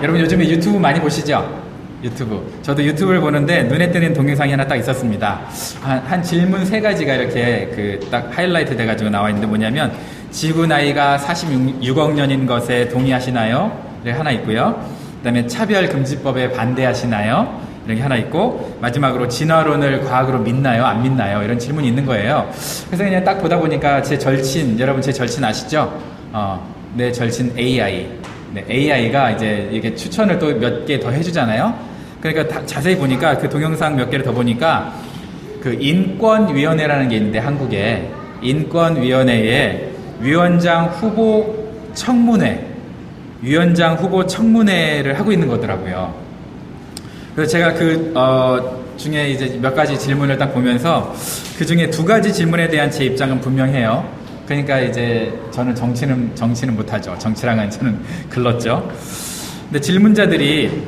여러분 요즘에 유튜브 많이 보시죠? 유튜브. 저도 유튜브를 보는데 눈에 띄는 동영상이 하나 딱 있었습니다. 한 질문 세 가지가 이렇게 딱 하이라이트 돼가지고 나와 있는데 뭐냐면 지구 나이가 46억 년인 것에 동의하시나요? 이렇게 하나 있고요. 그 다음에 차별금지법에 반대하시나요? 이런 게 하나 있고 마지막으로 진화론을 과학으로 믿나요? 안 믿나요? 이런 질문이 있는 거예요. 그래서 그냥 딱 보다 보니까 제 절친, 여러분 제 절친 아시죠? 내 절친 AI. 네, AI가 이제 이게 추천을 또 몇 개 더 해주잖아요. 그러니까 자세히 보니까 그 동영상 몇 개를 더 보니까 그 인권위원회라는 게 있는데 한국에 인권위원회에 위원장 후보 청문회를 하고 있는 거더라고요. 그래서 제가 중에 이제 몇 가지 질문을 딱 보면서 그 중에 두 가지 질문에 대한 제 입장은 분명해요. 그러니까 이제 저는 정치는 못하죠. 정치랑은 저는 글렀죠. 근데 질문자들이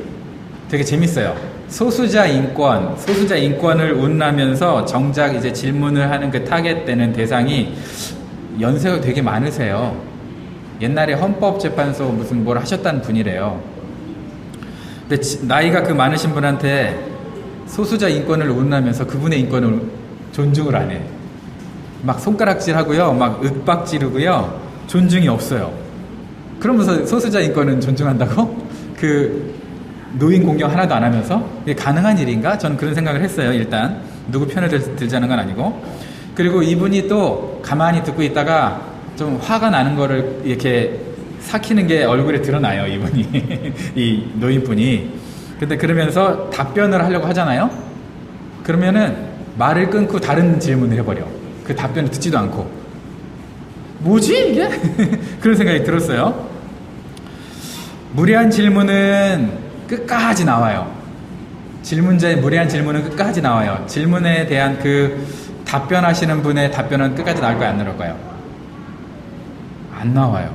되게 재밌어요. 소수자 인권을 운운하면서 정작 이제 질문을 하는 그 타겟되는 대상이 연세가 되게 많으세요. 옛날에 헌법재판소 무슨 뭘 하셨다는 분이래요. 근데 나이가 그 많으신 분한테 소수자 인권을 운운하면서 그분의 인권을 존중을 안 해. 막 손가락질 하고요. 막 윽박 지르고요. 존중이 없어요. 그러면서 소수자 인권은 존중한다고? 노인 공격 하나도 안 하면서? 이게 가능한 일인가? 저는 그런 생각을 했어요. 일단 누구 편을 들자는 건 아니고. 그리고 이분이 또 가만히 듣고 있다가 좀 화가 나는 거를 이렇게 삭히는 게 얼굴에 드러나요. 이분이 이 노인분이. 근데 그러면서 답변을 하려고 하잖아요. 그러면은 말을 끊고 다른 질문을 해버려. 그 답변을 듣지도 않고. 뭐지 이게? 그런 생각이 들었어요. 무례한 질문은 끝까지 나와요. 질문자의 무례한 질문은 끝까지 나와요. 질문에 대한 답변하시는 분의 답변은 끝까지 나올까요? 안 나올까요? 안 나와요.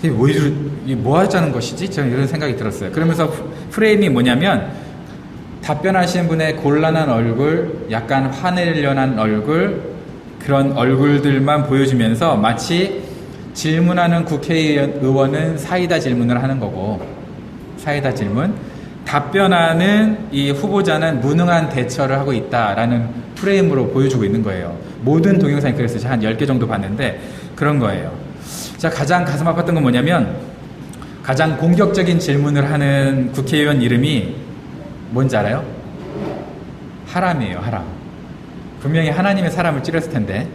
이게 뭐 하자는 것이지? 저는 이런 생각이 들었어요. 그러면서 프레임이 뭐냐면 답변하시는 분의 곤란한 얼굴, 약간 화내려는 얼굴, 그런 얼굴들만 보여주면서 마치 질문하는 국회의원은 사이다 질문을 하는 거고 사이다 질문, 답변하는 이 후보자는 무능한 대처를 하고 있다라는 프레임으로 보여주고 있는 거예요. 모든 동영상이 그랬어요. 한 10개 정도 봤는데 그런 거예요. 자, 가장 가슴 아팠던 건 뭐냐면 가장 공격적인 질문을 하는 국회의원 이름이 뭔지 알아요? 하람이에요. 하람. 분명히 하나님의 사람을 찌렸을 텐데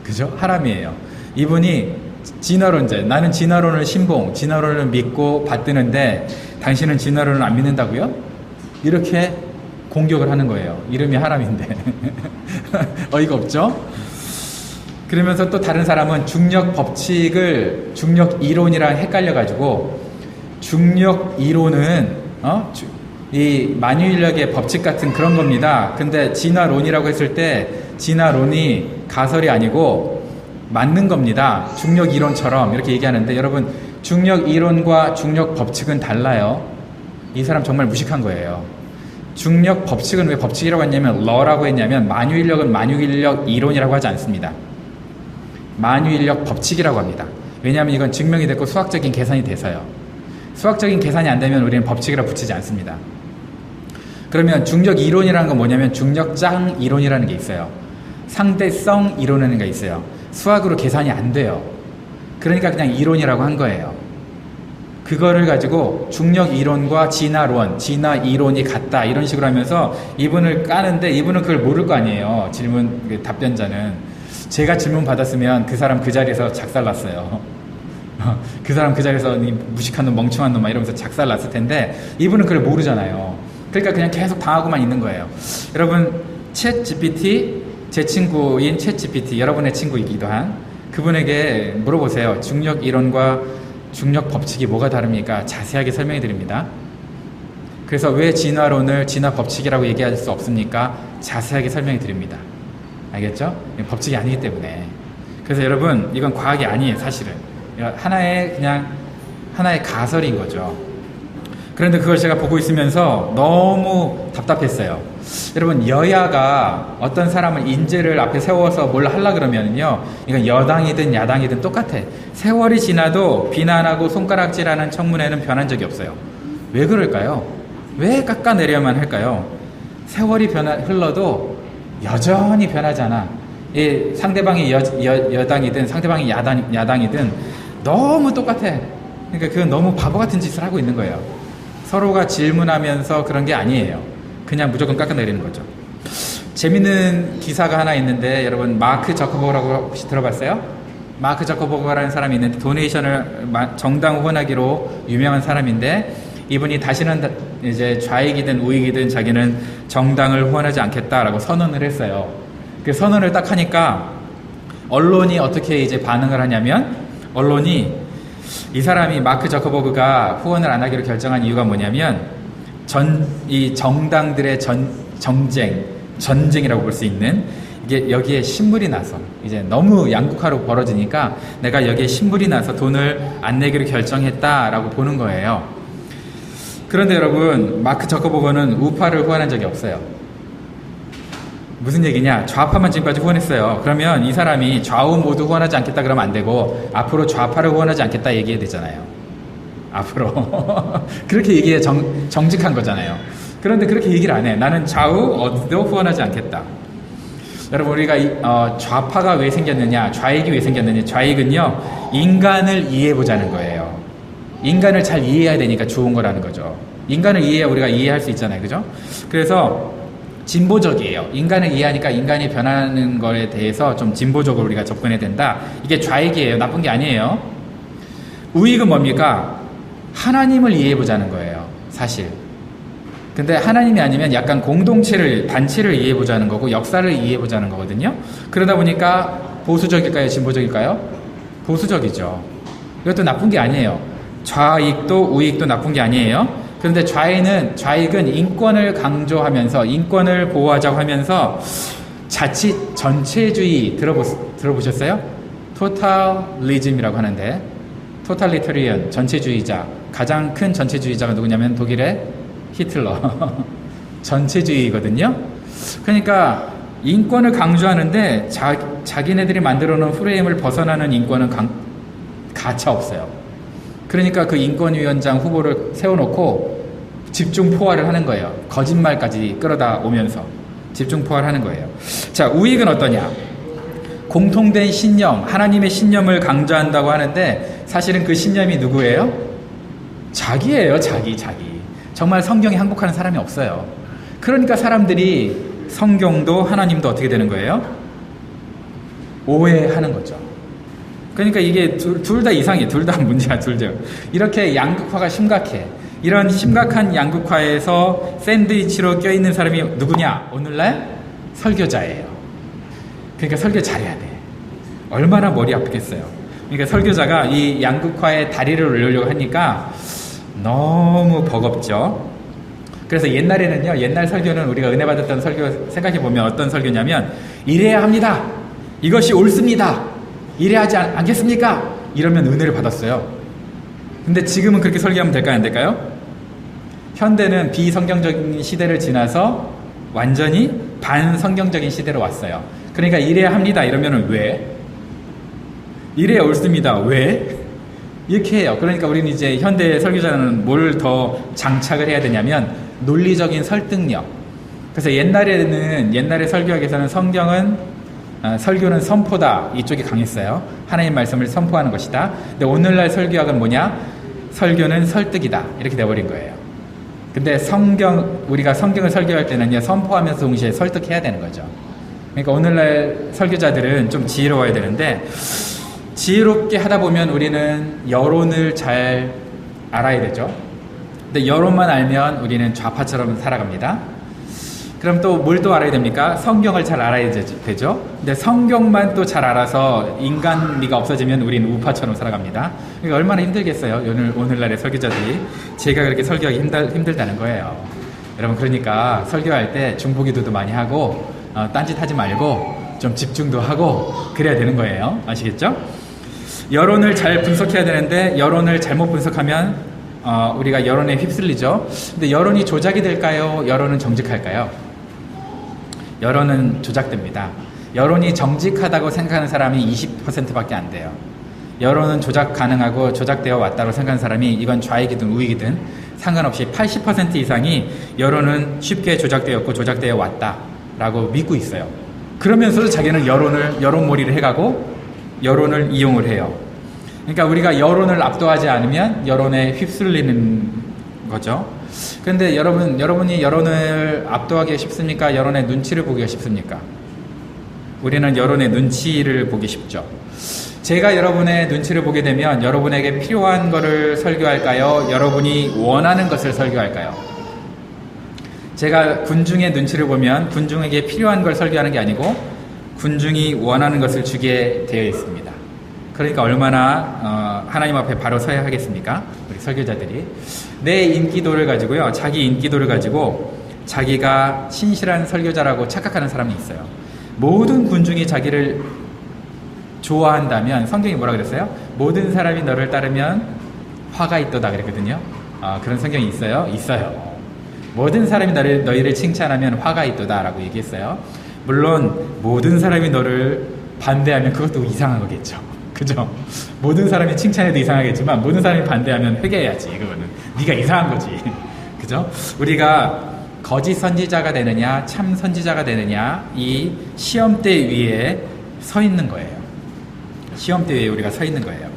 그죠? 하람이에요. 이분이 진화론자, 나는 진화론을 진화론을 믿고 받드는데 당신은 진화론을 안 믿는다고요? 이렇게 공격을 하는 거예요. 이름이 하람인데 어이가 없죠? 그러면서 또 다른 사람은 중력 법칙을 중력 이론이랑 헷갈려가지고 중력 이론은 이 만유인력의 법칙 같은 그런 겁니다. 근데 진화론이라고 했을 때 진화론이 가설이 아니고 맞는 겁니다. 중력 이론처럼 이렇게 얘기하는데 여러분 중력 이론과 중력 법칙은 달라요. 이 사람 정말 무식한 거예요. 중력 법칙은 왜 법칙이라고 했냐면 law라고 했냐면 만유인력은 만유인력 이론이라고 하지 않습니다. 만유인력 법칙이라고 합니다. 왜냐하면 이건 증명이 됐고 수학적인 계산이 돼서요. 수학적인 계산이 안 되면 우리는 법칙이라고 붙이지 않습니다. 그러면 중력 이론이라는 건 뭐냐면 중력장 이론이라는 게 있어요. 상대성 이론이라는 게 있어요. 수학으로 계산이 안 돼요. 그러니까 그냥 이론이라고 한 거예요. 그거를 가지고 중력 이론과 진화론, 진화 이론이 같다 이런 식으로 하면서 이분을 까는데 이분은 그걸 모를 거 아니에요. 답변자는. 제가 질문 받았으면 그 사람 그 자리에서 작살났어요. 그 사람 그 자리에서 이 무식한 놈, 멍청한 놈 막 이러면서 작살났을 텐데 이분은 그걸 모르잖아요. 그러니까 그냥 계속 당하고만 있는 거예요. 여러분 챗 GPT, 제 친구인 챗 GPT, 여러분의 친구이기도 한 그분에게 물어보세요. 중력 이론과 중력 법칙이 뭐가 다릅니까? 자세하게 설명해 드립니다. 그래서 왜 진화론을 진화 법칙이라고 얘기할 수 없습니까? 자세하게 설명해 드립니다. 알겠죠? 법칙이 아니기 때문에. 그래서 여러분 이건 과학이 아니에요. 사실은 하나의 가설인 거죠. 그런데 그걸 제가 보고 있으면서 너무 답답했어요. 여러분 여야가 어떤 사람을 인재를 앞에 세워서 뭘 하려 그러면요, 이건 여당이든 야당이든 똑같아. 세월이 지나도 비난하고 손가락질하는 청문회는 변한 적이 없어요. 왜 그럴까요? 왜 깎아내려야만 할까요? 세월이 흘러도 여전히 변하잖아. 상대방이 여당이든 상대방이 야당이든 너무 똑같아. 그러니까 그건 너무 바보 같은 짓을 하고 있는 거예요. 서로가 질문하면서 그런 게 아니에요. 그냥 무조건 깎아내리는 거죠. 재밌는 기사가 하나 있는데 여러분 마크 저커버그라고 혹시 들어봤어요? 마크 저커버그라는 사람이 있는데 도네이션을 정당 후원하기로 유명한 사람인데 이분이 다시는 이제 좌익이든 우익이든 자기는 정당을 후원하지 않겠다라고 선언을 했어요. 그 선언을 딱 하니까 언론이 어떻게 이제 반응을 하냐면 언론이 이 사람이 마크 저커버그가 후원을 안 하기로 결정한 이유가 뭐냐면 이 정당들의 전쟁이라고 볼 수 있는 이게 여기에 신물이 나서 이제 너무 양극화로 벌어지니까 내가 여기에 신물이 나서 돈을 안 내기로 결정했다라고 보는 거예요. 그런데 여러분 마크 저커버그는 우파를 후원한 적이 없어요. 무슨 얘기냐? 좌파만 지금까지 후원했어요. 그러면 이 사람이 좌우 모두 후원하지 않겠다 그러면 안 되고 앞으로 좌파를 후원하지 않겠다 얘기해야 되잖아요. 앞으로 그렇게 얘기해 정직한 거잖아요. 그런데 그렇게 얘기를 안 해. 나는 좌우 어디도 후원하지 않겠다. 여러분 우리가 좌파가 왜 생겼느냐, 좌익이 왜 생겼느냐. 좌익은요 인간을 이해해보자는 거예요. 인간을 잘 이해해야 되니까 좋은 거라는 거죠. 인간을 이해해야 우리가 이해할 수 있잖아요. 그죠? 그래서 진보적이에요. 인간을 이해하니까 인간이 변하는 거에 대해서 좀 진보적으로 우리가 접근해야 된다. 이게 좌익이에요. 나쁜 게 아니에요. 우익은 뭡니까? 하나님을 이해해보자는 거예요. 사실. 근데 하나님이 아니면 약간 단체를 이해해보자는 거고 역사를 이해해보자는 거거든요. 그러다 보니까 보수적일까요? 진보적일까요? 보수적이죠. 이것도 나쁜 게 아니에요. 좌익도 우익도 나쁜 게 아니에요. 그런데 좌익은 인권을 강조하면서 인권을 보호하자고 하면서 자칫 전체주의 들어보셨어요? 토탈리즘이라고 하는데 토탈리터리언 전체주의자 가장 큰 전체주의자가 누구냐면 독일의 히틀러 전체주의거든요. 그러니까 인권을 강조하는데 자기네들이 만들어 놓은 프레임을 벗어나는 인권은 가차 없어요. 그러니까 그 인권위원장 후보를 세워놓고 집중 포화를 하는 거예요. 거짓말까지 끌어다 오면서 집중 포화를 하는 거예요. 자, 우익은 어떠냐? 공통된 신념, 하나님의 신념을 강조한다고 하는데 사실은 그 신념이 누구예요? 자기예요. 자기. 정말 성경에 항복하는 사람이 없어요. 그러니까 사람들이 성경도 하나님도 어떻게 되는 거예요? 오해하는 거죠. 그러니까 이게 둘 다 이상해. 둘 다 문제야. 이렇게 양극화가 심각해. 이런 심각한 양극화에서 샌드위치로 껴있는 사람이 누구냐? 오늘날 설교자예요. 그러니까 설교 잘해야 돼. 얼마나 머리 아프겠어요. 그러니까 설교자가 이 양극화에 다리를 올리려고 하니까 너무 버겁죠. 그래서 옛날 설교는 우리가 은혜 받았던 설교 생각해보면 어떤 설교냐면 이래야 합니다. 이것이 옳습니다. 이래야 하지 않겠습니까? 이러면 은혜를 받았어요. 근데 지금은 그렇게 설교하면 될까요? 안 될까요? 현대는 비성경적인 시대를 지나서 완전히 반성경적인 시대로 왔어요. 그러니까 이래야 합니다. 이러면은 왜? 이래야 옳습니다. 왜? 이렇게 해요. 그러니까 우리는 이제 현대 설교자는 뭘 더 장착을 해야 되냐면 논리적인 설득력. 그래서 옛날의 설교학에서는 설교는 선포다. 이쪽이 강했어요. 하나님 말씀을 선포하는 것이다. 근데 오늘날 설교학은 뭐냐? 설교는 설득이다. 이렇게 돼버린 거예요. 근데 우리가 성경을 설교할 때는요, 선포하면서 동시에 설득해야 되는 거죠. 그러니까 오늘날 설교자들은 좀 지혜로워야 되는데, 지혜롭게 하다 보면 우리는 여론을 잘 알아야 되죠. 근데 여론만 알면 우리는 좌파처럼 살아갑니다. 그럼 또 뭘 또 알아야 됩니까? 성경을 잘 알아야 되죠. 근데 성경만 또 잘 알아서 인간미가 없어지면 우리는 우파처럼 살아갑니다. 그러니까 얼마나 힘들겠어요. 오늘날의 설교자들이. 제가 그렇게 설교하기 힘들다는 거예요. 여러분, 그러니까 설교할 때 중보기도도 많이 하고 딴짓하지 말고 좀 집중도 하고 그래야 되는 거예요. 아시겠죠? 여론을 잘 분석해야 되는데 여론을 잘못 분석하면 우리가 여론에 휩쓸리죠. 근데 여론이 조작이 될까요? 여론은 정직할까요? 여론은 조작됩니다. 여론이 정직하다고 생각하는 사람이 20%밖에 안 돼요. 여론은 조작 가능하고 조작되어 왔다고 생각하는 사람이 이건 좌익이든 우익이든 상관없이 80% 이상이 여론은 쉽게 조작되었고 조작되어 왔다라고 믿고 있어요. 그러면서도 자기는 여론몰이를 해가고 여론을 이용을 해요. 그러니까 우리가 여론을 압도하지 않으면 여론에 휩쓸리는 거죠. 그런데 여러분이 여론을 압도하기 쉽습니까? 여론의 눈치를 보기가 쉽습니까? 우리는 여론의 눈치를 보기 쉽죠. 제가 여러분의 눈치를 보게 되면 여러분에게 필요한 것을 설교할까요? 여러분이 원하는 것을 설교할까요? 제가 군중의 눈치를 보면 군중에게 필요한 걸 설교하는 게 아니고 군중이 원하는 것을 주게 되어 있습니다. 그러니까 얼마나 하나님 앞에 바로 서야 하겠습니까? 우리 설교자들이 내 인기도를 가지고요, 자기 인기도를 가지고 자기가 신실한 설교자라고 착각하는 사람이 있어요. 모든 군중이 자기를 좋아한다면, 성경이 뭐라 그랬어요? 모든 사람이 너를 따르면 화가 있도다 그랬거든요. 그런 성경이 있어요? 있어요. 모든 사람이 너희를 칭찬하면 화가 있도다 라고 얘기했어요. 물론 모든 사람이 너를 반대하면 그것도 이상한 거겠죠. 그죠? 모든 사람이 칭찬해도 이상하겠지만 모든 사람이 반대하면 회개해야지. 그거는 네가 이상한 거지. 그죠? 우리가 거짓 선지자가 되느냐 참 선지자가 되느냐, 이 시험대 위에 서 있는 거예요. 시험대 위에 우리가 서 있는 거예요.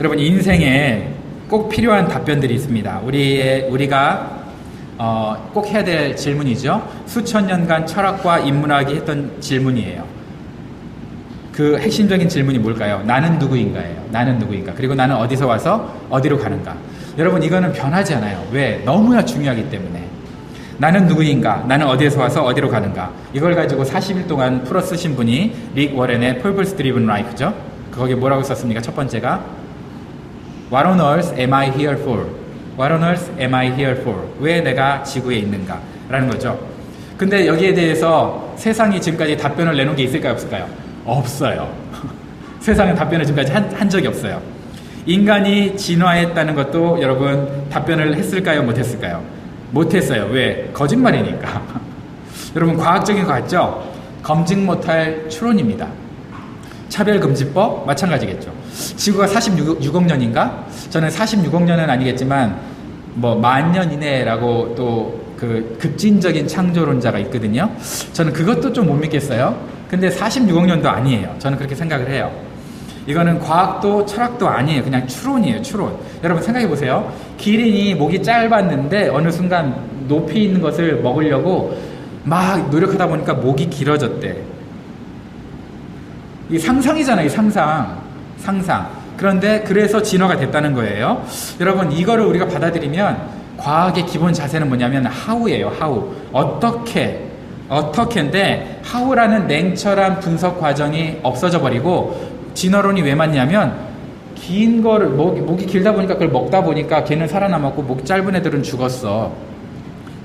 여러분, 인생에 꼭 필요한 답변들이 있습니다. 우리가 꼭 해야 될 질문이죠. 수천 년간 철학과 인문학이 했던 질문이에요. 그 핵심적인 질문이 뭘까요? 나는 누구인가예요. 나는 누구인가. 그리고 나는 어디서 와서 어디로 가는가. 여러분, 이거는 변하지 않아요. 왜? 너무나 중요하기 때문에. 나는 누구인가? 나는 어디에서 와서 어디로 가는가? 이걸 가지고 40일 동안 풀어 쓰신 분이 릭 워렌의 Purpose Driven Life죠. 거기에 뭐라고 썼습니까? 첫 번째가 What on earth am I here for? What on earth am I here for? 왜 내가 지구에 있는가? 라는 거죠. 근데 여기에 대해서 세상이 지금까지 답변을 내놓은 게 있을까요? 없을까요? 없어요. 세상은 답변을 지금까지 한 적이 없어요. 인간이 진화했다는 것도 여러분 답변을 했을까요? 못했을까요? 못했어요. 왜? 거짓말이니까. 여러분, 과학적인 거 같죠? 검증 못할 추론입니다. 차별금지법 마찬가지겠죠. 지구가 46억 년인가? 저는 46억 년은 아니겠지만 뭐 10,000년 이내라고 또 그 급진적인 창조론자가 있거든요. 저는 그것도 좀 못 믿겠어요. 근데 46억 년도 아니에요. 저는 그렇게 생각을 해요. 이거는 과학도 철학도 아니에요. 그냥 추론이에요. 추론. 여러분 생각해 보세요. 기린이 목이 짧았는데 어느 순간 높이 있는 것을 먹으려고 막 노력하다 보니까 목이 길어졌대. 이 상상이잖아요. 이 상상. 그런데 그래서 진화가 됐다는 거예요. 여러분, 이거를 우리가 받아들이면 과학의 기본 자세는 뭐냐면 how예요. how. 어떻게인데 how라는 냉철한 분석 과정이 없어져 버리고 진화론이 왜 맞냐면 긴 거를 목이 길다 보니까 그걸 먹다 보니까 걔는 살아남았고 목이 짧은 애들은 죽었어.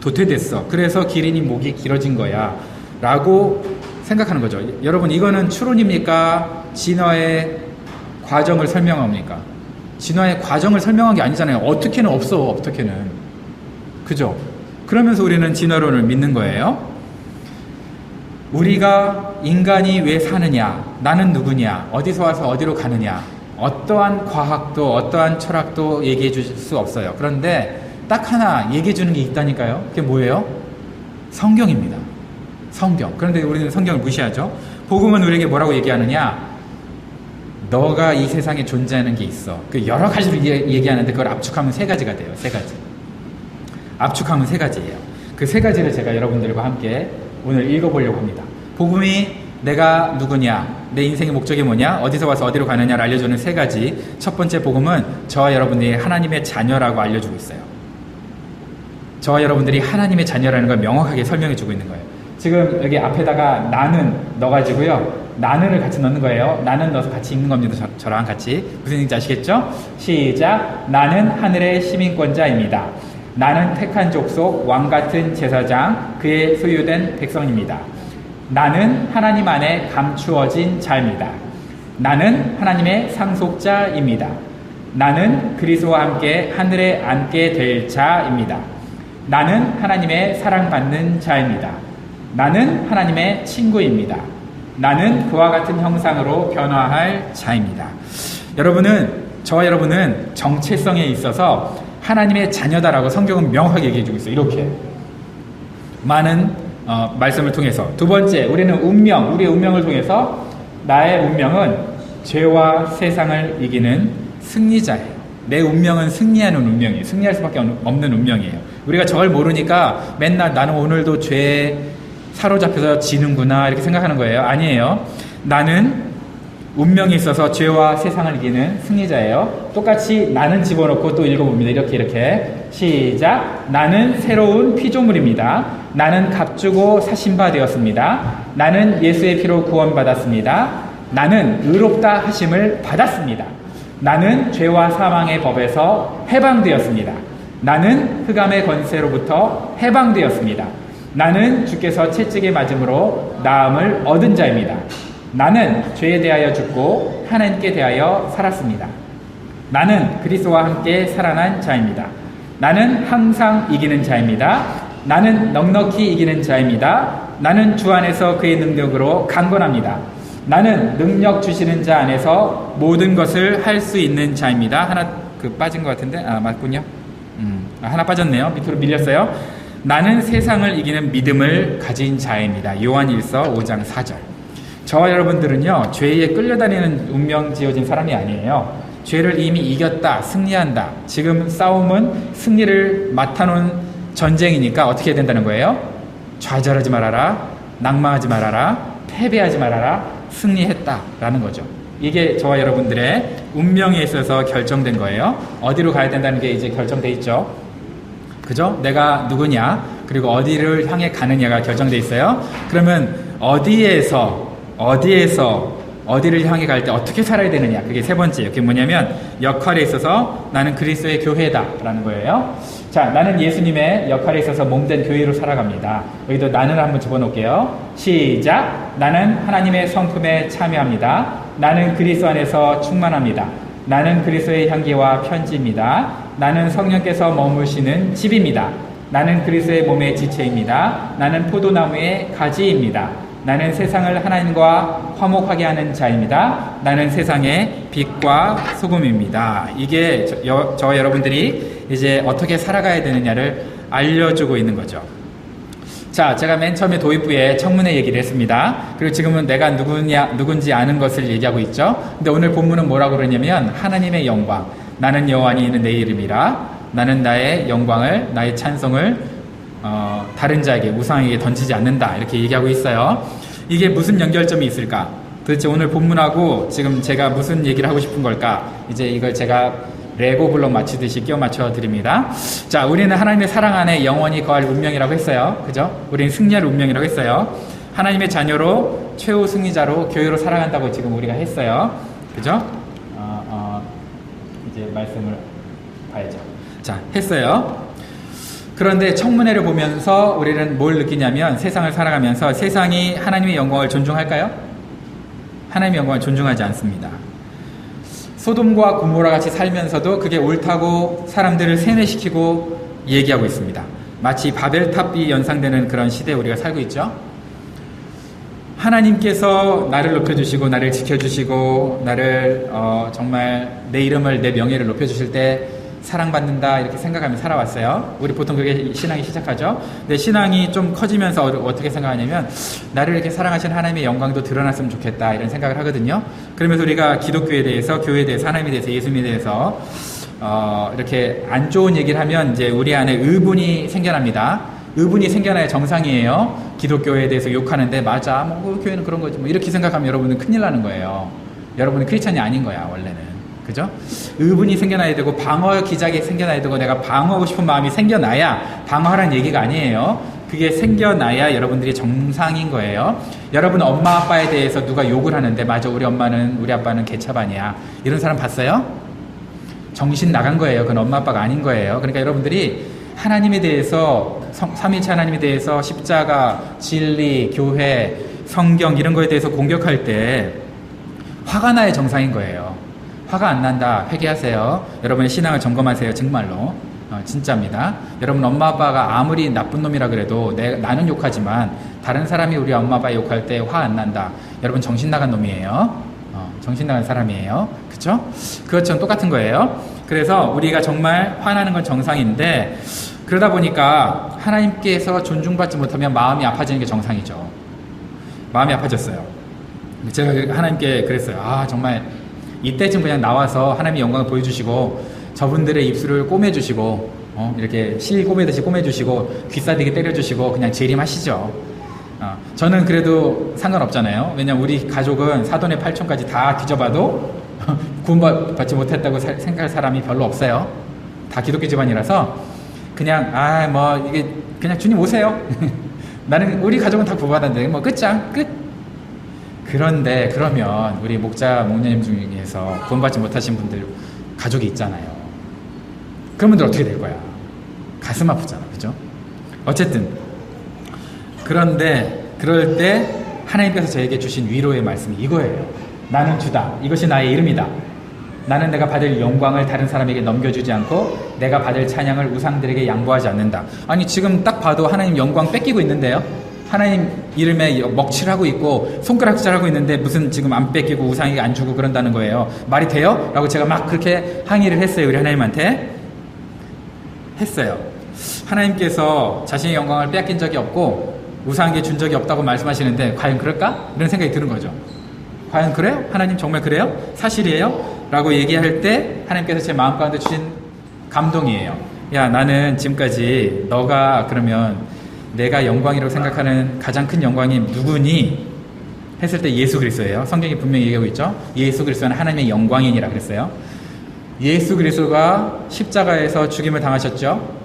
도태됐어. 그래서 기린이 목이 길어진 거야 라고 생각하는 거죠. 여러분, 이거는 추론입니까? 진화의 과정을 설명합니까? 진화의 과정을 설명한 게 아니잖아요. 어떻게는 없어. 어떻게는. 그죠? 그러면서 우리는 진화론을 믿는 거예요. 우리가 인간이 왜 사느냐, 나는 누구냐, 어디서 와서 어디로 가느냐, 어떠한 과학도 어떠한 철학도 얘기해 줄 수 없어요. 그런데 딱 하나 얘기해 주는 게 있다니까요. 그게 뭐예요? 성경입니다. 성경. 그런데 우리는 성경을 무시하죠. 복음은 우리에게 뭐라고 얘기하느냐? 너가 이 세상에 존재하는 게 있어. 그 여러 가지로 얘기하는데 그걸 압축하면 3가지가 돼요. 3가지. 압축하면 3가지예요. 그 3가지를 제가 여러분들과 함께 오늘 읽어보려고 합니다. 복음이 내가 누구냐, 내 인생의 목적이 뭐냐, 어디서 와서 어디로 가느냐를 알려주는 3가지. 첫 번째 복음은 저와 여러분들이 하나님의 자녀라고 알려주고 있어요. 저와 여러분들이 하나님의 자녀라는 걸 명확하게 설명해주고 있는 거예요. 지금 여기 앞에다가 나는 넣어가지고요, 나는을 같이 넣는 거예요. 나는 넣어서 같이 읽는 겁니다. 저랑 같이. 무슨 얘기인지 아시겠죠? 시작. 나는 하늘의 시민권자입니다. 나는 택한 족속, 왕같은 제사장, 그의 소유된 백성입니다. 나는 하나님 안에 감추어진 자입니다. 나는 하나님의 상속자입니다. 나는 그리스도와 함께 하늘에 앉게 될 자입니다. 나는 하나님의 사랑받는 자입니다. 나는 하나님의 친구입니다. 나는 그와 같은 형상으로 변화할 자입니다. 저와 여러분은 정체성에 있어서 하나님의 자녀다라고 성경은 명확하게 얘기해주고 있어요. 이렇게 많은 말씀을 통해서. 두 번째, 우리는 우리의 운명을 통해서 나의 운명은 죄와 세상을 이기는 승리자예요. 내 운명은 승리하는 운명이에요. 승리할 수밖에 없는 운명이에요. 우리가 저걸 모르니까 맨날 나는 오늘도 죄에 사로잡혀서 지는구나 이렇게 생각하는 거예요. 아니에요. 나는 운명이 있어서 죄와 세상을 이기는 승리자예요. 똑같이 나는 집어넣고 또 읽어봅니다. 이렇게 시작. 나는 새로운 피조물입니다. 나는 값주고 사신 바 되었습니다. 나는 예수의 피로 구원받았습니다. 나는 의롭다 하심을 받았습니다. 나는 죄와 사망의 법에서 해방되었습니다. 나는 흑암의 권세로부터 해방되었습니다. 나는 주께서 채찍에 맞음으로 나음을 얻은 자입니다. 나는 죄에 대하여 죽고 하나님께 대하여 살았습니다. 나는 그리스도와 함께 살아난 자입니다. 나는 항상 이기는 자입니다. 나는 넉넉히 이기는 자입니다. 나는 주 안에서 그의 능력으로 강건합니다. 나는 능력 주시는 자 안에서 모든 것을 할 수 있는 자입니다. 하나 빠진 것 같은데 맞군요. 하나 빠졌네요. 밑으로 밀렸어요. 나는 세상을 이기는 믿음을 가진 자입니다. 요한일서 5장 4절. 저와 여러분들은요, 죄에 끌려다니는 운명 지어진 사람이 아니에요. 죄를 이미 이겼다, 승리한다. 지금 싸움은 승리를 맡아놓은 전쟁이니까 어떻게 해야 된다는 거예요? 좌절하지 말아라, 낙망하지 말아라, 패배하지 말아라, 승리했다라는 거죠. 이게 저와 여러분들의 운명에 있어서 결정된 거예요. 어디로 가야 된다는 게 이제 결정돼 있죠. 그죠? 내가 누구냐, 그리고 어디를 향해 가느냐가 결정돼 있어요. 그러면 어디를 향해 갈 때 어떻게 살아야 되느냐, 그게 세 번째예요. 그게 뭐냐면 역할에 있어서 나는 그리스도의 교회다라는 거예요. 자, 나는 예수님의 역할에 있어서 몸된 교회로 살아갑니다. 여기도 나는 한번 집어넣을게요. 시작. 나는 하나님의 성품에 참여합니다. 나는 그리스도 안에서 충만합니다. 나는 그리스도의 향기와 편지입니다. 나는 성령께서 머무시는 집입니다. 나는 그리스도의 몸의 지체입니다. 나는 포도나무의 가지입니다. 나는 세상을 하나님과 화목하게 하는 자입니다. 나는 세상의 빛과 소금입니다. 이게 저와 여러분들이 이제 어떻게 살아가야 되느냐를 알려주고 있는 거죠. 자, 제가 맨 처음에 도입부에 청문회 얘기를 했습니다. 그리고 지금은 내가 누군지 아는 것을 얘기하고 있죠. 근데 오늘 본문은 뭐라고 그러냐면 하나님의 영광. 나는 여호와니 이는 내 이름이라. 나는 나의 영광을, 나의 찬송을 다른 자에게, 우상에게 던지지 않는다. 이렇게 얘기하고 있어요. 이게 무슨 연결점이 있을까? 도대체 오늘 본문하고 지금 제가 무슨 얘기를 하고 싶은 걸까? 이제 이걸 제가 레고 블록 맞추듯이 끼워 맞춰 드립니다. 자, 우리는 하나님의 사랑 안에 영원히 거할 운명이라고 했어요. 그죠? 우리는 승리할 운명이라고 했어요. 하나님의 자녀로 최후 승리자로 교회로 살아간다고 지금 우리가 했어요. 그죠? 이제 말씀을 봐야죠. 자, 했어요. 그런데 청문회를 보면서 우리는 뭘 느끼냐면 세상을 살아가면서 세상이 하나님의 영광을 존중할까요? 하나님의 영광을 존중하지 않습니다. 소돔과 고모라 같이 살면서도 그게 옳다고 사람들을 세뇌시키고 얘기하고 있습니다. 마치 바벨탑이 연상되는 그런 시대에 우리가 살고 있죠. 하나님께서 나를 높여주시고 나를 지켜주시고 나를 정말 내 이름을, 내 명예를 높여주실 때 사랑받는다 이렇게 생각하며 살아왔어요. 우리 보통 그렇게 신앙이 시작하죠. 근데 신앙이 좀 커지면서 어떻게 생각하냐면 나를 이렇게 사랑하시는 하나님의 영광도 드러났으면 좋겠다 이런 생각을 하거든요. 그러면서 우리가 기독교에 대해서, 교회에 대해서, 하나님에 대해서, 예수님에 대해서 이렇게 안 좋은 얘기를 하면 이제 우리 안에 의분이 생겨납니다. 의분이 생겨나야 정상이에요. 기독교에 대해서 욕하는데 맞아, 뭐 교회는 그런 거지 뭐 이렇게 생각하면 여러분은 큰일 나는 거예요. 여러분은 크리스찬이 아닌 거야 원래는. 그죠? 의분이 생겨나야 되고 방어 기작이 생겨나야 되고 내가 방어하고 싶은 마음이 생겨나야 방어하라는 얘기가 아니에요. 그게 생겨나야 여러분들이 정상인 거예요. 여러분 엄마 아빠에 대해서 누가 욕을 하는데 맞아, 우리 아빠는 개차반이야 이런 사람 봤어요? 정신 나간 거예요. 그건 엄마 아빠가 아닌 거예요. 그러니까 여러분들이 하나님에 대해서, 삼위일체 하나님에 대해서 십자가, 진리, 교회, 성경 이런 거에 대해서 공격할 때 화가 나야 정상인 거예요. 화가 안 난다, 회개하세요. 여러분의 신앙을 점검하세요. 정말로 진짜입니다. 여러분 엄마 아빠가 아무리 나쁜 놈이라 그래도 나는 욕하지만 다른 사람이 우리 엄마 아빠 욕할 때 화 안 난다, 여러분 정신 나간 놈이에요. 정신 나간 사람이에요. 그쵸? 그것처럼 똑같은 거예요. 그래서 우리가 정말 화나는 건 정상인데, 그러다 보니까 하나님께서 존중받지 못하면 마음이 아파지는 게 정상이죠. 마음이 아파졌어요. 제가 하나님께 그랬어요. 아, 정말 이때쯤 그냥 나와서 하나님의 영광을 보여주시고, 저분들의 입술을 꼬매주시고, 이렇게 실 꼬매듯이 꼬매주시고, 귀싸대기 때려주시고, 그냥 재림하시죠. 저는 그래도 상관없잖아요. 왜냐면 우리 가족은 사돈의 8촌까지 다 뒤져봐도 구원받지 못했다고 생각할 사람이 별로 없어요. 다 기독교 집안이라서 그냥 이게 그냥 주님 오세요. 나는 우리 가족은 다 구원받았는데 뭐 끝장 끝. 그런데 그러면 우리 목자님 중에서 구원받지 못하신 분들 가족이 있잖아요. 그런 분들 어떻게 될 거야? 가슴 아프잖아, 그죠? 어쨌든 그런데 그럴 때 하나님께서 저에게 주신 위로의 말씀이 이거예요. 나는 주다. 이것이 나의 이름이다. 나는 내가 받을 영광을 다른 사람에게 넘겨주지 않고 내가 받을 찬양을 우상들에게 양보하지 않는다. 아니 지금 딱 봐도 하나님 영광 뺏기고 있는데요. 하나님 이름에 먹칠하고 있고 손가락질하고 있는데 무슨 지금 안 뺏기고 우상에게 안 주고 그런다는 거예요. 말이 돼요? 라고 제가 막 그렇게 항의를 했어요. 우리 하나님한테 했어요. 하나님께서 자신의 영광을 빼앗긴 적이 없고 우상에게 준 적이 없다고 말씀하시는데 과연 그럴까? 이런 생각이 드는 거죠. 과연 그래요? 하나님 정말 그래요? 사실이에요? 라고 얘기할 때 하나님께서 제 마음 가운데 주신 감동이에요. 야, 나는 지금까지 너가 그러면 내가 영광이라고 생각하는 가장 큰 영광이 누구니? 했을 때 예수 그리스도예요. 성경이 분명히 얘기하고 있죠. 예수 그리스도는 하나님의 영광이니라 그랬어요. 예수 그리스도가 십자가에서 죽임을 당하셨죠.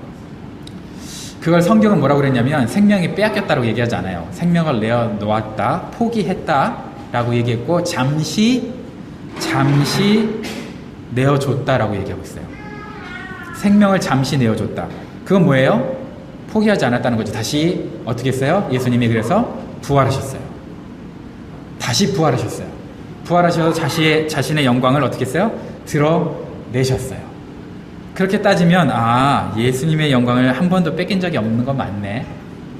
그걸 성경은 뭐라고 그랬냐면 생명이 빼앗겼다고 얘기하지 않아요. 생명을 내어놓았다, 포기했다 라고 얘기했고 잠시 내어줬다라고 얘기하고 있어요. 생명을 잠시 내어줬다. 그건 뭐예요? 포기하지 않았다는 거죠. 다시 어떻게 했어요? 예수님이 그래서 부활하셨어요. 다시 부활하셨어요. 부활하셔서 자신의 영광을 어떻게 했어요? 드러내셨어요. 그렇게 따지면 예수님의 영광을 한 번도 뺏긴 적이 없는 건 맞네.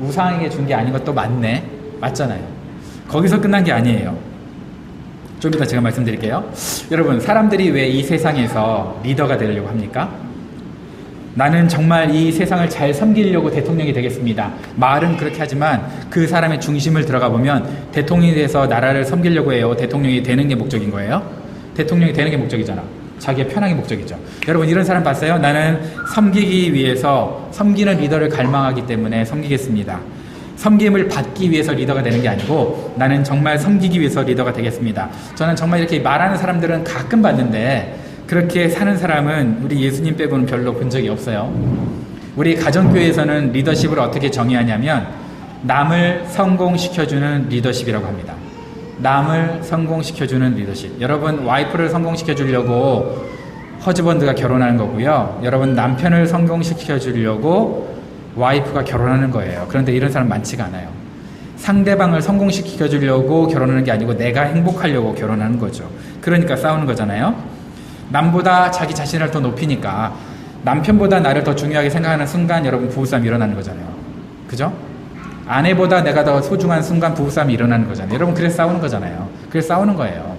우상에게 준 게 아닌 것도 맞네. 맞잖아요. 거기서 끝난 게 아니에요. 좀 이따 제가 말씀드릴게요. 여러분, 사람들이 왜 이 세상에서 리더가 되려고 합니까? 나는 정말 이 세상을 잘 섬기려고 대통령이 되겠습니다. 말은 그렇게 하지만 그 사람의 중심을 들어가 보면 대통령이 돼서 나라를 섬기려고 해요. 대통령이 되는 게 목적인 거예요. 대통령이 되는 게 목적이잖아. 자기의 편향이 목적이죠. 여러분, 이런 사람 봤어요? 나는 섬기기 위해서 섬기는 리더를 갈망하기 때문에 섬기겠습니다. 섬김을 받기 위해서 리더가 되는 게 아니고 나는 정말 섬기기 위해서 리더가 되겠습니다. 저는 정말 이렇게 말하는 사람들은 가끔 봤는데 그렇게 사는 사람은 우리 예수님 빼고는 별로 본 적이 없어요. 우리 가정교회에서는 리더십을 어떻게 정의하냐면 남을 성공시켜주는 리더십이라고 합니다. 남을 성공시켜주는 리더십. 여러분, 와이프를 성공시켜주려고 허즈번드가 결혼하는 거고요. 여러분, 남편을 성공시켜주려고 와이프가 결혼하는 거예요. 그런데 이런 사람 많지가 않아요. 상대방을 성공시켜주려고 결혼하는 게 아니고 내가 행복하려고 결혼하는 거죠. 그러니까 싸우는 거잖아요. 남보다 자기 자신을 더 높이니까 남편보다 나를 더 중요하게 생각하는 순간 여러분 부부싸움이 일어나는 거잖아요. 그죠? 아내보다 내가 더 소중한 순간 부부싸움이 일어나는 거잖아요. 여러분, 그래서 싸우는 거잖아요. 그래서 싸우는 거예요.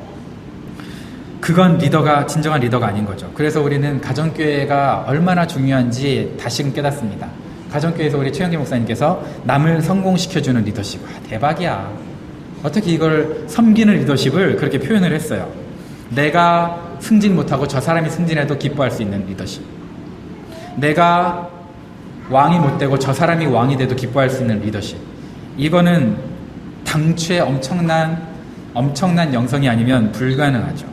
그건 진정한 리더가 아닌 거죠. 그래서 우리는 가정교회가 얼마나 중요한지 다시금 깨닫습니다. 가정교회에서 우리 최영기 목사님께서 남을 성공시켜주는 리더십. 대박이야. 어떻게 이걸 섬기는 리더십을 그렇게 표현을 했어요. 내가 승진 못하고 저 사람이 승진해도 기뻐할 수 있는 리더십. 내가 왕이 못 되고 저 사람이 왕이 돼도 기뻐할 수 있는 리더십. 이거는 당최 엄청난 영성이 아니면 불가능하죠.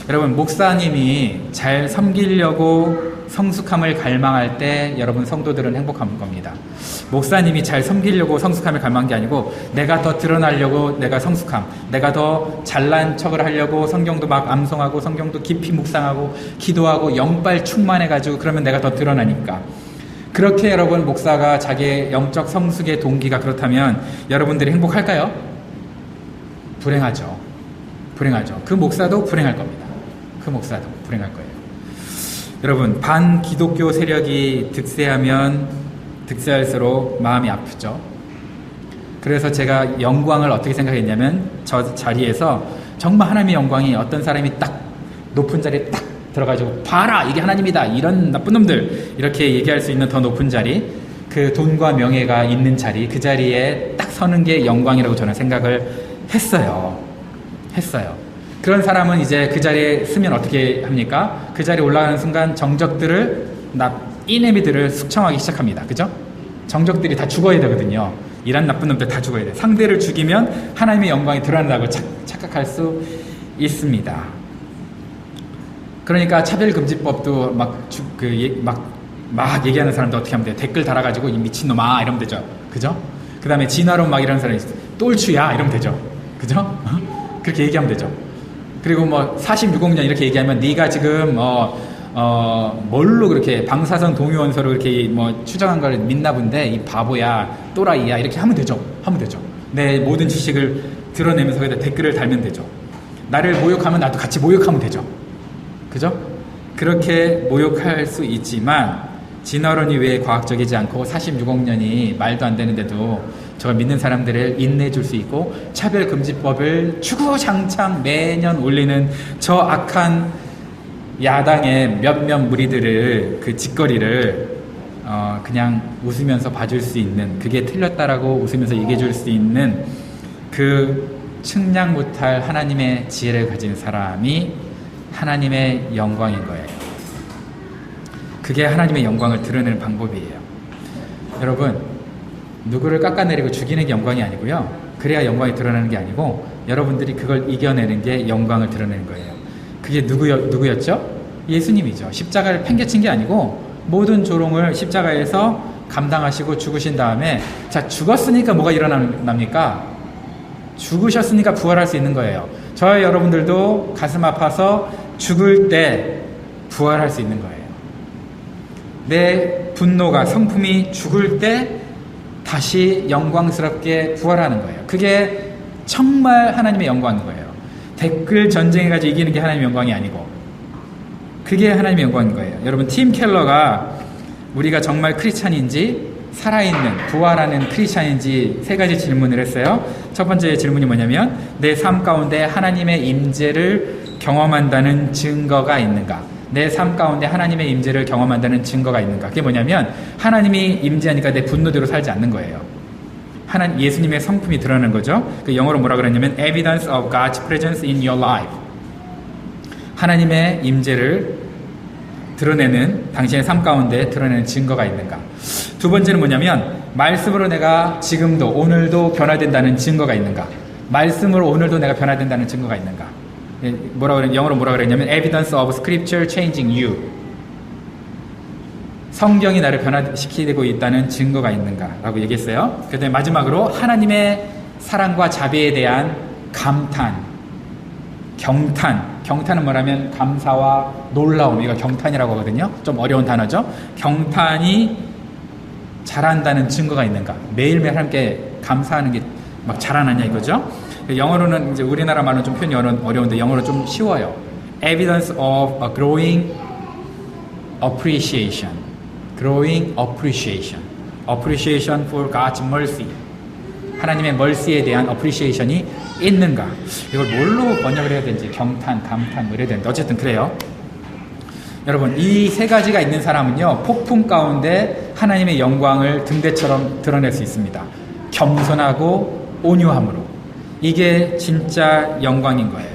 여러분, 목사님이 잘 섬기려고 성숙함을 갈망할 때 여러분 성도들은 행복한 겁니다. 목사님이 잘 섬기려고 성숙함을 갈망한 게 아니고 내가 더 드러나려고 내가 성숙함, 내가 더 잘난 척을 하려고 성경도 막 암송하고 성경도 깊이 묵상하고 기도하고 영빨 충만해가지고 그러면 내가 더 드러나니까. 그렇게 여러분 목사가 자기의 영적 성숙의 동기가 그렇다면 여러분들이 행복할까요? 불행하죠. 그 목사도 불행할 겁니다. 그 목사도 불행할 거예요. 여러분, 반기독교 세력이 득세하면 득세할수록 마음이 아프죠. 그래서 제가 영광을 어떻게 생각했냐면 저 자리에서 정말 하나님의 영광이 어떤 사람이 딱 높은 자리에 딱 들어가지고 봐라 이게 하나님이다 이런 나쁜 놈들 이렇게 얘기할 수 있는 더 높은 자리, 그 돈과 명예가 있는 자리, 그 자리에 딱 서는 게 영광이라고 저는 생각을 했어요. 그런 사람은 이제 그 자리에 쓰면 어떻게 합니까? 그 자리에 올라가는 순간 정적들을, 이내미들을 숙청하기 시작합니다. 그죠? 정적들이 다 죽어야 되거든요. 이런 나쁜 놈들 다 죽어야 돼. 상대를 죽이면 하나님의 영광이 드러난다고 착각할 수 있습니다. 그러니까 차별금지법도 막 얘기하는 사람도 어떻게 하면 돼요? 댓글 달아가지고 이 미친놈아 이러면 되죠. 그죠? 그 다음에 진화론 막 이러는 사람이 있어요. 똘추야 이러면 되죠. 그죠? 그렇게 얘기하면 되죠. 그리고 뭐 46억 년 이렇게 얘기하면 네가 지금 뭘로 그렇게 방사선 동위원소로 이렇게 뭐 추정한 걸 믿나 본데 이 바보야 또라이야 이렇게 하면 되죠. 내 모든 지식을 드러내면서 거기다 댓글을 달면 되죠. 나를 모욕하면 나도 같이 모욕하면 되죠. 그죠? 그렇게 모욕할 수 있지만 진화론이 왜 과학적이지 않고 46억 년이 말도 안 되는데도 저걸 믿는 사람들을 인내해줄 수 있고 차별금지법을 주구장창 매년 올리는 저 악한 야당의 몇몇 무리들을 그 짓거리를 그냥 웃으면서 봐줄 수 있는, 그게 틀렸다라고 웃으면서 얘기해줄 수 있는 그 측량 못할 하나님의 지혜를 가진 사람이 하나님의 영광인 거예요. 그게 하나님의 영광을 드러내는 방법이에요. 여러분, 누구를 깎아내리고 죽이는 게 영광이 아니고요. 그래야 영광이 드러나는 게 아니고 여러분들이 그걸 이겨내는 게 영광을 드러내는 거예요. 그게 누구였죠? 예수님이죠. 십자가를 팽개친 게 아니고 모든 조롱을 십자가에서 감당하시고 죽으신 다음에, 자, 죽었으니까 뭐가 일어납니까? 죽으셨으니까 부활할 수 있는 거예요. 저와 여러분들도 가슴 아파서 죽을 때 부활할 수 있는 거예요. 내 분노가, 성품이 죽을 때 다시 영광스럽게 부활하는 거예요. 그게 정말 하나님의 영광인 거예요. 댓글 전쟁해가지고 이기는 게 하나님의 영광이 아니고, 그게 하나님의 영광인 거예요. 여러분, 팀 켈러가 우리가 정말 크리스찬인지, 살아있는 부활하는 크리스찬인지 세 가지 질문을 했어요. 첫 번째 질문이 뭐냐면, 내 삶 가운데 하나님의 임재를 경험한다는 증거가 있는가? 내 삶 가운데 하나님의 임재를 경험한다는 증거가 있는가? 그게 뭐냐면, 하나님이 임재하니까 내 분노대로 살지 않는 거예요. 예수님의 성품이 드러나는 거죠. 그 영어로 뭐라 그랬냐면 evidence of God's presence in your life. 하나님의 임재를 드러내는, 당신의 삶 가운데 드러내는 증거가 있는가. 두 번째는 뭐냐면, 말씀으로 내가 지금도 오늘도 변화된다는 증거가 있는가. 말씀으로 오늘도 내가 변화된다는 증거가 있는가. 영어로 뭐라 그랬냐면 evidence of scripture changing you. 성경이 나를 변화시키고 있다는 증거가 있는가 라고 얘기했어요. 그 다음에 마지막으로 하나님의 사랑과 자비에 대한 감탄, 경탄은 뭐라면 감사와 놀라움, 이거 경탄이라고 하거든요. 좀 어려운 단어죠. 경탄이 자란다는 증거가 있는가. 매일매일 함께 감사하는 게 막 자라나냐 이거죠. 영어로는 이제 우리나라 말은 좀 표현이 어려운데 영어로 좀 쉬워요. Evidence of a growing appreciation. Growing appreciation. Appreciation for God's mercy. 하나님의 mercy에 대한 appreciation이 있는가. 이걸 뭘로 번역을 해야 되는지, 경탄, 감탄 뭐 이래야 되는데 어쨌든 그래요. 여러분, 이 세 가지가 있는 사람은요, 폭풍 가운데 하나님의 영광을 등대처럼 드러낼 수 있습니다. 겸손하고 온유함으로. 이게 진짜 영광인 거예요.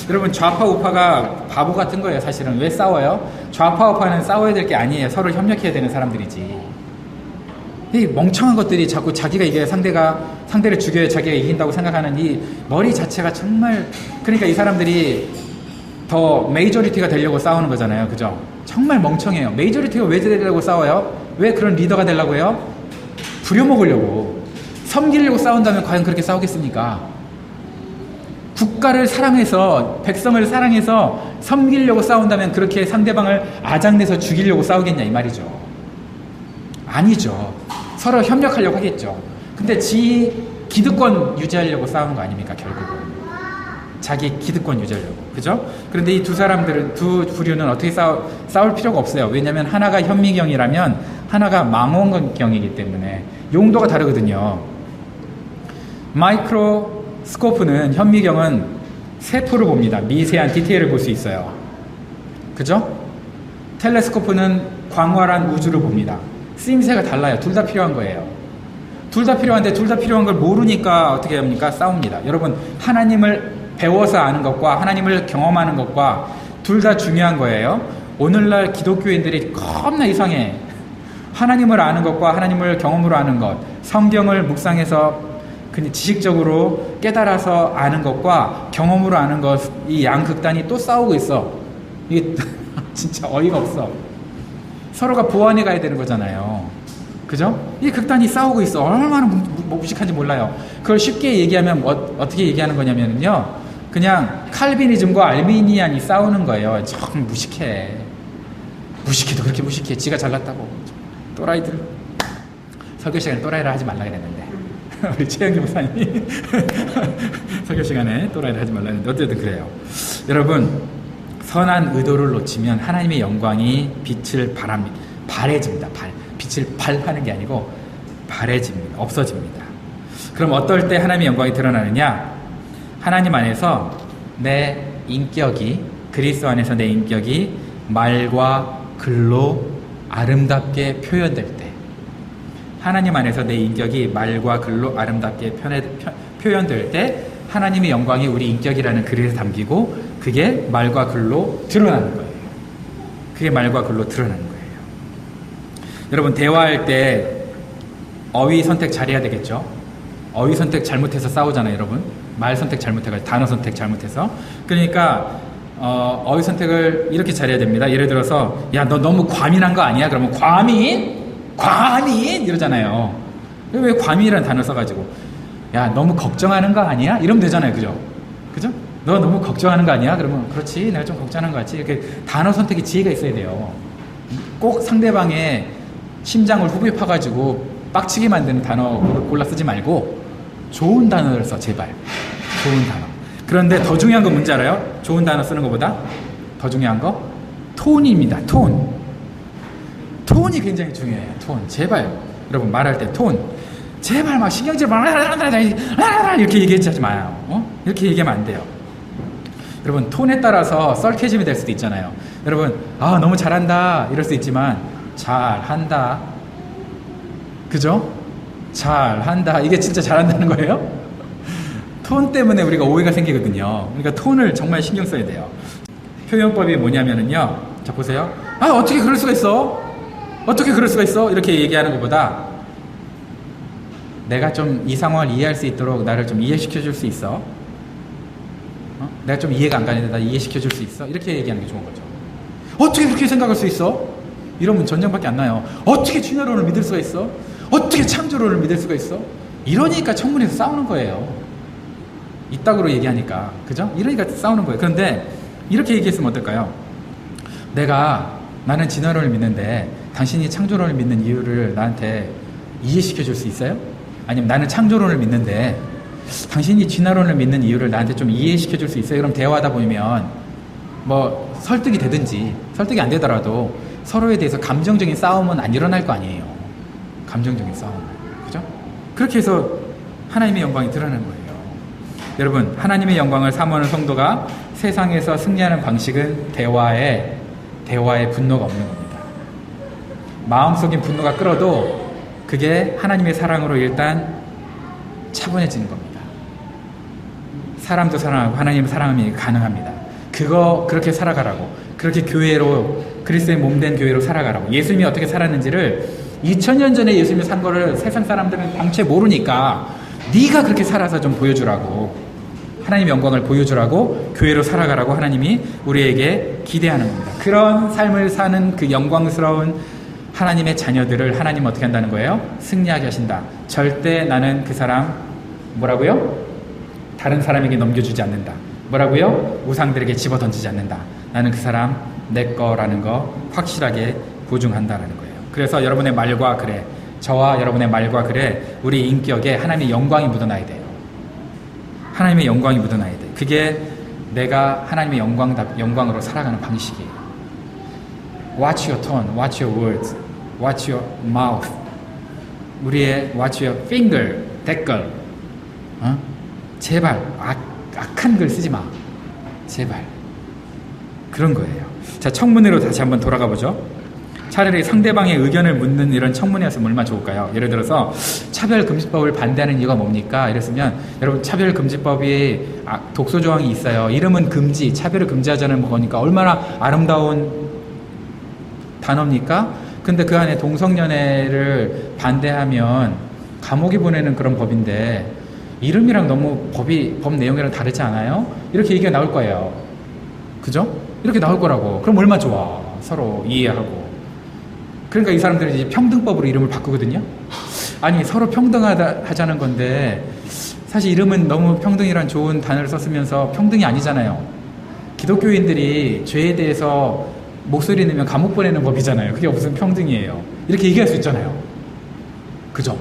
여러분, 좌파 우파가 바보 같은 거예요. 사실은. 왜 싸워요? 좌파 우파는 싸워야 될 게 아니에요. 서로 협력해야 되는 사람들이지. 이 멍청한 것들이 자꾸 자기가 이겨야 상대를 죽여야 자기가 이긴다고 생각하는 이 머리 자체가 정말, 그러니까 이 사람들이 더 메이저리티가 되려고 싸우는 거잖아요. 그죠? 정말 멍청해요. 메이저리티가 왜 되려고 싸워요? 왜 그런 리더가 되려고 해요? 부려먹으려고. 섬기려고 싸운다면 과연 그렇게 싸우겠습니까? 국가를 사랑해서, 백성을 사랑해서 섬기려고 싸운다면 그렇게 상대방을 아작내서 죽이려고 싸우겠냐 이 말이죠. 아니죠. 서로 협력하려고 하겠죠. 근데 지 기득권 유지하려고 싸우는 거 아닙니까? 결국은 자기 기득권 유지하려고. 그죠? 그런데 이 두 부류는 어떻게 싸울 필요가 없어요. 왜냐하면 하나가 현미경이라면 하나가 망원경이기 때문에 용도가 다르거든요. 마이크로스코프는, 현미경은 세포를 봅니다. 미세한 디테일을 볼 수 있어요. 그죠? 텔레스코프는 광활한 우주를 봅니다. 쓰임새가 달라요. 둘 다 필요한 거예요. 둘 다 필요한데 둘 다 필요한 걸 모르니까 어떻게 합니까? 싸웁니다. 여러분, 하나님을 배워서 아는 것과 하나님을 경험하는 것과 둘 다 중요한 거예요. 오늘날 기독교인들이 겁나 이상해. 하나님을 아는 것과 하나님을 경험으로 아는 것, 성경을 묵상해서 그냥 지식적으로 깨달아서 아는 것과 경험으로 아는 것, 이 양극단이 또 싸우고 있어. 이게 진짜 어이가 없어. 서로가 보완해 가야 되는 거잖아요. 그죠? 이 극단이 싸우고 있어. 얼마나 무식한지 몰라요. 그걸 쉽게 얘기하면 어떻게 얘기하는 거냐면요, 그냥 칼비니즘과 알미니안이 싸우는 거예요. 참 무식해. 무식해도 그렇게 무식해. 지가 잘났다고. 또라이들. 설교 시간에 또라이를 하지 말라 그랬는데 우리 최영기 목사님이 설교 시간에 또라이를 하지 말라 했는데 어쨌든 그래요. 여러분, 선한 의도를 놓치면 하나님의 영광이 빛을 발해집니다. 빛을 발하는 게 아니고 발해집니다. 없어집니다. 그럼 어떨 때 하나님의 영광이 드러나느냐? 하나님 안에서 내 인격이, 그리스도 안에서 내 인격이 말과 글로 아름답게 표현될 때, 하나님 안에서 내 인격이 말과 글로 아름답게 표현될 때 하나님의 영광이 우리 인격이라는 글에 담기고 그게 말과 글로 드러나는 거예요. 그게 말과 글로 드러나는 거예요. 여러분, 대화할 때 어휘 선택 잘해야 되겠죠? 어휘 선택 잘못해서 싸우잖아요, 여러분. 말 선택 잘못해가지고 단어 선택 잘못해서. 그러니까 어휘 선택을 이렇게 잘해야 됩니다. 예를 들어서 야, 너 너무 과민한 거 아니야? 그러면 과민 이러잖아요. 왜 과민이라는 단어 써가지고 야, 너무 걱정하는 거 아니야? 이러면 되잖아요. 그죠? 너 너무 걱정하는 거 아니야? 그러면 그렇지, 내가 좀 걱정하는 거 같지. 이렇게 단어 선택에 지혜가 있어야 돼요. 꼭 상대방의 심장을 후벼 파가지고 빡치게 만드는 단어 골라 쓰지 말고 좋은 단어를 써, 제발. 좋은 단어. 그런데 더 중요한 건 뭔지 알아요? 좋은 단어 쓰는 것보다 더 중요한 거? 톤입니다. 톤이 굉장히 중요해요. 톤. 제발 여러분, 말할 때 톤. 제발 막 신경질 이렇게 얘기하지 마요. 이렇게 얘기하면 안 돼요. 여러분, 톤에 따라서 썰캐즘이 될 수도 있잖아요. 여러분, 너무 잘한다 이럴 수 있지만 잘한다. 그죠? 잘한다. 이게 진짜 잘한다는 거예요? 톤 때문에 우리가 오해가 생기거든요. 그러니까 톤을 정말 신경 써야 돼요. 표현법이 뭐냐면은요, 자 보세요. 어떻게 그럴 수가 있어? 어떻게 그럴 수가 있어? 이렇게 얘기하는 것보다 내가 좀 이 상황을 이해할 수 있도록 나를 좀 이해시켜 줄 수 있어? 내가 좀 이해가 안 가는데 나 이해시켜 줄 수 있어? 이렇게 얘기하는 게 좋은 거죠. 어떻게 그렇게 생각할 수 있어? 이러면 전쟁밖에 안 나요. 어떻게 진화론을 믿을 수가 있어? 어떻게 창조론을 믿을 수가 있어? 이러니까 청문회에서 싸우는 거예요. 이따구로 얘기하니까. 그죠? 이러니까 싸우는 거예요. 그런데 이렇게 얘기했으면 어떨까요? 나는 진화론을 믿는데 당신이 창조론을 믿는 이유를 나한테 이해시켜 줄 수 있어요? 아니면 나는 창조론을 믿는데 당신이 진화론을 믿는 이유를 나한테 좀 이해시켜 줄 수 있어요? 그럼 대화하다 보면 뭐 설득이 되든지 설득이 안 되더라도 서로에 대해서 감정적인 싸움은 안 일어날 거 아니에요. 감정적인 싸움. 그죠? 그렇게 해서 하나님의 영광이 드러나는 거예요. 여러분, 하나님의 영광을 사모하는 성도가 세상에서 승리하는 방식은 대화에 분노가 없는 겁니다. 마음속인 분노가 끓어도 그게 하나님의 사랑으로 일단 차분해지는 겁니다. 사람도 사랑하고 하나님을 사랑하면 가능합니다. 그렇게 살아가라고, 그렇게 교회로, 그리스도의 몸된 교회로 살아가라고. 예수님이 어떻게 살았는지를 2000년 전에 예수님이 산 거를 세상 사람들은 당최 모르니까 네가 그렇게 살아서 좀 보여주라고, 하나님의 영광을 보여주라고, 교회로 살아가라고 하나님이 우리에게 기대하는 겁니다. 그런 삶을 사는 그 영광스러운 하나님의 자녀들을 하나님은 어떻게 한다는 거예요? 승리하게 하신다. 절대 나는 그 사람 뭐라고요? 다른 사람에게 넘겨주지 않는다. 뭐라고요? 우상들에게 집어던지지 않는다. 나는 그 사람 내 거라는 거 확실하게 보증한다라는 거예요. 그래서 여러분의 말과 글에, 저와 여러분의 말과 글에 우리 인격에 하나님의 영광이 묻어나야 돼요. 하나님의 영광이 묻어나야 돼. 그게 내가 하나님의 영광으로 살아가는 방식이에요. Watch your tone, watch your words, watch your mouth. 우리의 watch your finger, 댓글. 제발 악한 글 쓰지 마. 제발. 그런 거예요. 자, 청문회로 다시 한번 돌아가 보죠. 차라리 상대방의 의견을 묻는 이런 청문회였으면 얼마나 좋을까요? 예를 들어서 차별금지법을 반대하는 이유가 뭡니까? 이랬으면 여러분 차별금지법이 독소 조항이 있어요. 이름은 금지, 차별을 금지하자는 거니까 얼마나 아름다운 단어입니까? 근데 그 안에 동성연애를 반대하면 감옥에 보내는 그런 법인데 이름이랑 너무 법 내용이랑 다르지 않아요? 이렇게 얘기가 나올 거예요. 그죠? 이렇게 나올 거라고. 그럼 얼마나 좋아. 서로 이해하고. 그러니까 이 사람들이 이제 평등법으로 이름을 바꾸거든요. 아니 서로 평등하자는 건데 사실 이름은 너무 평등이란 좋은 단어를 썼으면서 평등이 아니잖아요. 기독교인들이 죄에 대해서 목소리 내면 감옥 보내는 법이잖아요. 그게 무슨 평등이에요. 이렇게 얘기할 수 있잖아요. 그죠?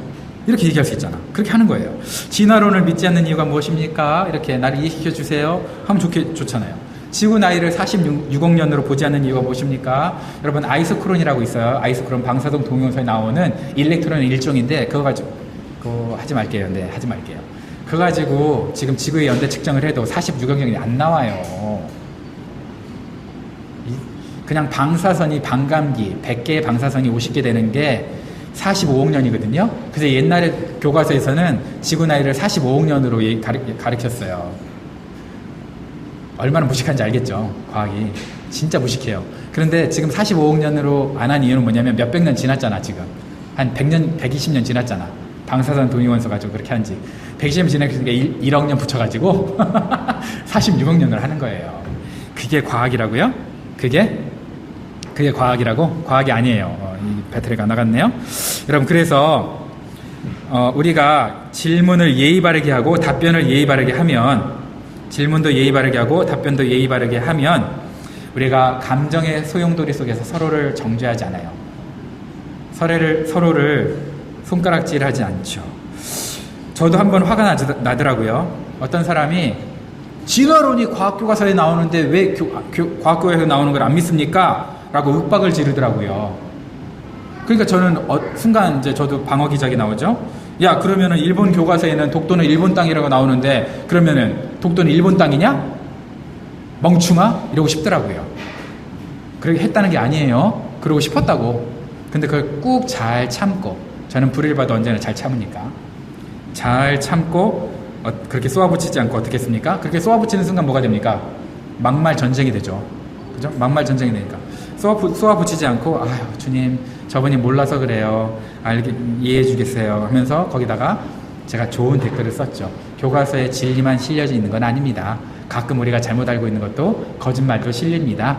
이렇게 얘기할 수 있잖아. 그렇게 하는 거예요. 진화론을 믿지 않는 이유가 무엇입니까? 이렇게 나를 이해시켜 주세요 하면 좋잖아요. 지구 나이를 46억 년으로 보지 않는 이유가 무엇입니까? 여러분 아이소크론이라고 있어요. 아이소크론 방사성 동위원소에 나오는 일렉트론의 일종인데 그거 하지 말게요. 네, 하지 말게요. 그거 가지고 지금 지구의 연대 측정을 해도 46억 년이 안 나와요. 그냥 방사선이 반감기 100개의 방사선이 50개 되는 게 45억 년이거든요. 그래서 옛날에 교과서에서는 지구 나이를 45억 년으로 가르쳤어요. 얼마나 무식한지 알겠죠? 과학이. 진짜 무식해요. 그런데 지금 45억 년으로 안 한 이유는 뭐냐면 몇백 년 지났잖아, 지금. 한 100년, 120년 지났잖아. 방사선 동위원소 가지고 그렇게 한지. 120년 지났으니까 1억 년 붙여가지고 46억 년을 하는 거예요. 그게 과학이라고요? 그게 과학이라고? 과학이 아니에요. 이 배터리가 나갔네요. 여러분, 그래서 우리가 질문을 예의 바르게 하고 답변을 예의 바르게 하면 질문도 예의 바르게 하고 답변도 예의 바르게 하면 우리가 감정의 소용돌이 속에서 서로를 정죄하지 않아요. 서로를 손가락질하지 않죠. 저도 한번 화가 나더라고요. 어떤 사람이 진화론이 과학교과서에 나오는데 왜 과학교과서에 나오는 걸 안 믿습니까? 라고 윽박을 지르더라고요. 그러니까 저는 순간 이제 저도 방어 기작이 나오죠. 야, 그러면은 일본 교과서에는 독도는 일본 땅이라고 나오는데 그러면은 독도는 일본 땅이냐? 멍충아? 이러고 싶더라고요. 그렇게 했다는 게 아니에요. 그러고 싶었다고. 근데 그걸 꾹 잘 참고, 저는 불의를 봐도 언제나 잘 참으니까 잘 참고 그렇게 쏘아붙이지 않고 어떻게 했습니까? 그렇게 쏘아붙이는 순간 뭐가 됩니까? 막말 전쟁이 되죠. 그죠? 막말 전쟁이 되니까 쏘아붙이지 않고 아유 주님 저분이 몰라서 그래요. 이해해 주겠어요 하면서 거기다가 제가 좋은 댓글을 썼죠. 교과서에 진리만 실려져 있는 건 아닙니다. 가끔 우리가 잘못 알고 있는 것도 거짓말도 실립니다.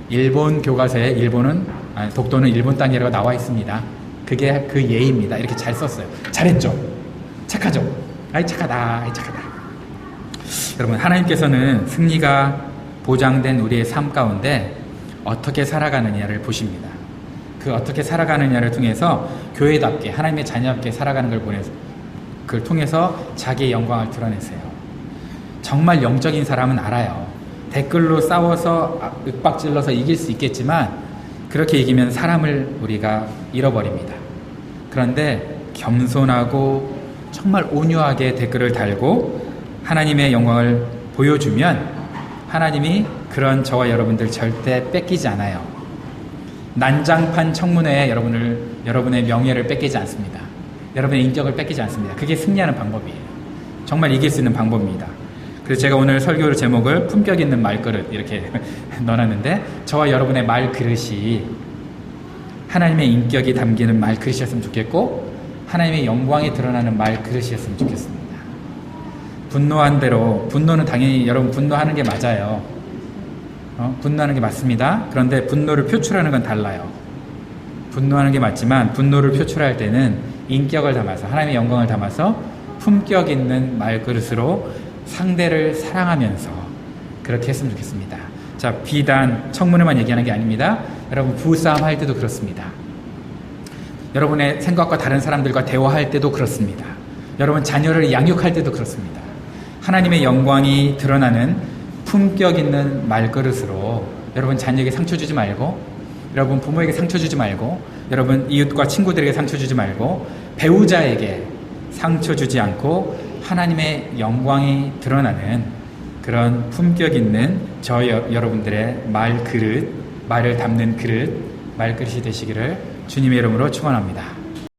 일본 교과서에 독도는 일본 땅이라고 나와 있습니다. 그게 그 예입니다. 이렇게 잘 썼어요. 잘했죠? 착하죠? 아이 착하다. 아이 착하다. 여러분, 하나님께서는 승리가 보장된 우리의 삶 가운데 어떻게 살아가느냐를 보십니다. 그 어떻게 살아가느냐를 통해서 교회답게 하나님의 자녀답게 살아가는 그걸 통해서 자기의 영광을 드러내세요. 정말 영적인 사람은 알아요. 댓글로 싸워서 윽박질러서 이길 수 있겠지만 그렇게 이기면 사람을 우리가 잃어버립니다. 그런데 겸손하고 정말 온유하게 댓글을 달고 하나님의 영광을 보여주면 하나님이 그런 저와 여러분들 절대 뺏기지 않아요. 난장판 청문회에 여러분의 명예를 뺏기지 않습니다. 여러분의 인격을 뺏기지 않습니다. 그게 승리하는 방법이에요. 정말 이길 수 있는 방법입니다. 그래서 제가 오늘 설교 제목을 품격 있는 말그릇 이렇게 넣어놨는데 저와 여러분의 말그릇이 하나님의 인격이 담기는 말그릇이었으면 좋겠고 하나님의 영광이 드러나는 말그릇이었으면 좋겠습니다. 분노한 대로, 분노는 당연히 여러분 분노하는 게 맞아요. 분노하는 게 맞습니다. 그런데 분노를 표출하는 건 달라요. 분노하는 게 맞지만 분노를 표출할 때는 인격을 담아서 하나님의 영광을 담아서 품격 있는 말그릇으로 상대를 사랑하면서 그렇게 했으면 좋겠습니다. 자, 비단 청문회만 얘기하는 게 아닙니다. 여러분 부부싸움 할 때도 그렇습니다. 여러분의 생각과 다른 사람들과 대화할 때도 그렇습니다. 여러분 자녀를 양육할 때도 그렇습니다. 하나님의 영광이 드러나는 품격 있는 말그릇으로 여러분 자녀에게 상처 주지 말고, 여러분 부모에게 상처 주지 말고, 여러분 이웃과 친구들에게 상처 주지 말고, 배우자에게 상처 주지 않고 하나님의 영광이 드러나는 그런 품격 있는 여러분들의 말 그릇, 말을 담는 그릇, 말그릇이 되시기를 주님의 이름으로 축원합니다.